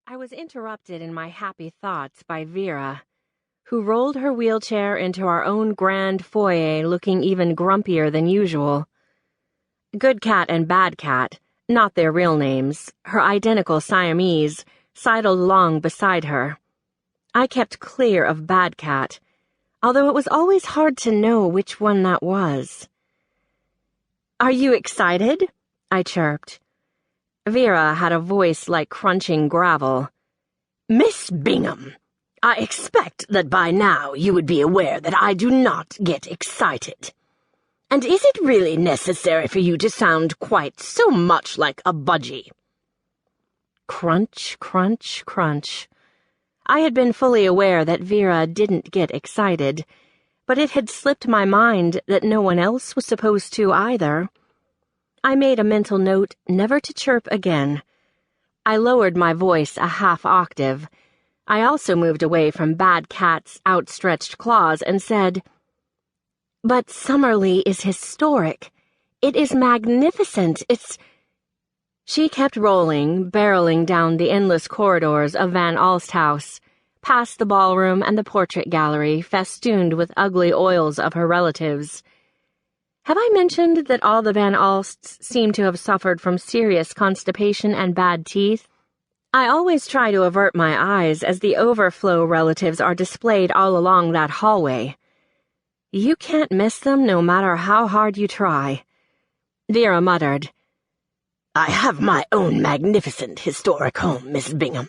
I was interrupted in my happy thoughts by Vera, who rolled her wheelchair into our own grand foyer looking even grumpier than usual. Good Cat and Bad Cat, not their real names, her identical Siamese, sidled along beside her. I kept clear of Bad Cat, although it was always hard to know which one that was. "Are you excited?" I chirped. Vera had a voice like crunching gravel. "Miss Bingham, I expect that by now you would be aware that I do not get excited. And is it really necessary for you to sound quite so much like a budgie?" Crunch, crunch, crunch. I had been fully aware that Vera didn't get excited, but it had slipped my mind that no one else was supposed to either. I made a mental note never to chirp again. I lowered my voice a half octave. I also moved away from Bad Cat's outstretched claws and said, "But Summerlea is historic. It is magnificent. It's—" She kept rolling, barreling down the endless corridors of Van Alst house, past the ballroom and the portrait gallery festooned with ugly oils of her relatives. Have I mentioned that all the Van Alsts seem to have suffered from serious constipation and bad teeth? I always try to avert my eyes as the overflow relatives are displayed all along that hallway. You can't miss them no matter how hard you try. Vera muttered, "I have my own magnificent historic home, Miss Bingham.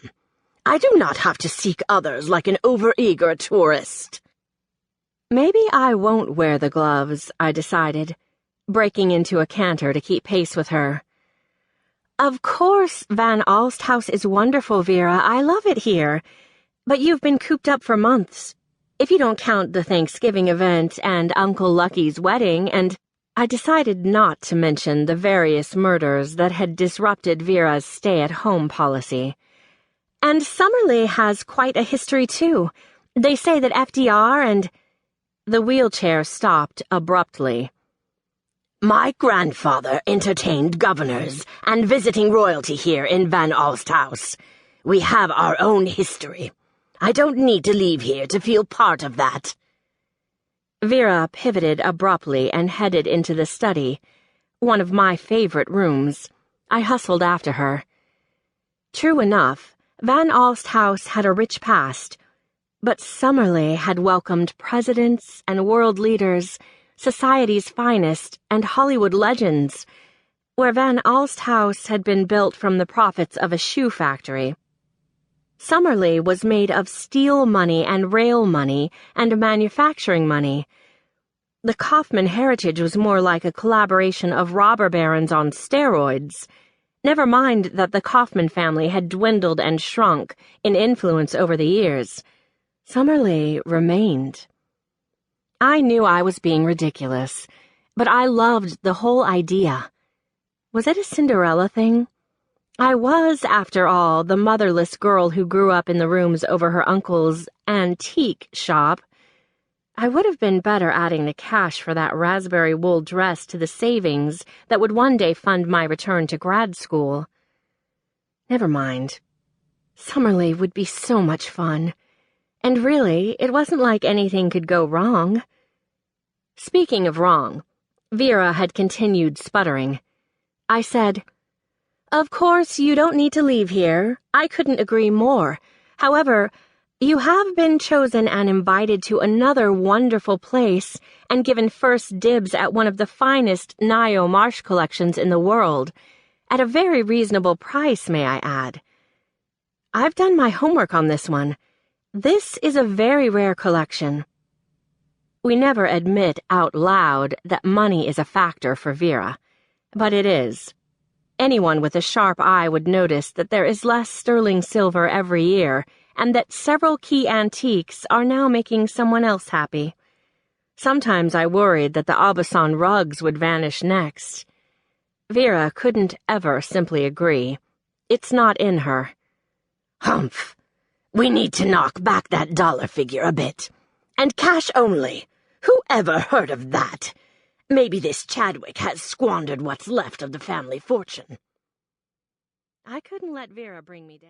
I do not have to seek others like an overeager tourist." Maybe I won't wear the gloves, I decided, breaking into a canter to keep pace with her. "Of course, Van Alst house is wonderful, Vera. I love it here. But you've been cooped up for months, if you don't count the Thanksgiving event and Uncle Lucky's wedding, and—" I decided not to mention the various murders that had disrupted Vera's stay-at-home policy. "And Summerlea has quite a history, too. They say that FDR and—" The wheelchair stopped abruptly. "My grandfather entertained governors and visiting royalty here in Van Alst house. We have our own history. I don't need to leave here to feel part of that." Vera pivoted abruptly and headed into the study, one of my favorite rooms. I hustled after her. True enough, Van Alst house had a rich past, but Summerlea had welcomed presidents and world leaders, society's finest, and Hollywood legends, where Van Alst house had been built from the profits of a shoe factory. Summerlea was made of steel money and rail money and manufacturing money. The Kauffman heritage was more like a collaboration of robber barons on steroids. Never mind that the Kauffman family had dwindled and shrunk in influence over the years. Summerlea remained. I knew I was being ridiculous, but I loved the whole idea. Was it a Cinderella thing? I was, after all, the motherless girl who grew up in the rooms over her uncle's antique shop. I would have been better adding the cash for that raspberry wool dress to the savings that would one day fund my return to grad school. Never mind. Summerlea would be so much fun. And really, it wasn't like anything could go wrong. Speaking of wrong, Vera had continued sputtering. I said, "Of course, you don't need to leave here. I couldn't agree more. However, you have been chosen and invited to another wonderful place and given first dibs at one of the finest Ngaio Marsh collections in the world, at a very reasonable price, may I add. I've done my homework on this one. This is a very rare collection." We never admit out loud that money is a factor for Vera, but it is. Anyone with a sharp eye would notice that there is less sterling silver every year, and that several key antiques are now making someone else happy. Sometimes I worried that the Aubusson rugs would vanish next. Vera couldn't ever simply agree. It's not in her. "Humph. We need to knock back that dollar figure a bit. And cash only. Who ever heard of that? Maybe this Chadwick has squandered what's left of the family fortune." I couldn't let Vera bring me down.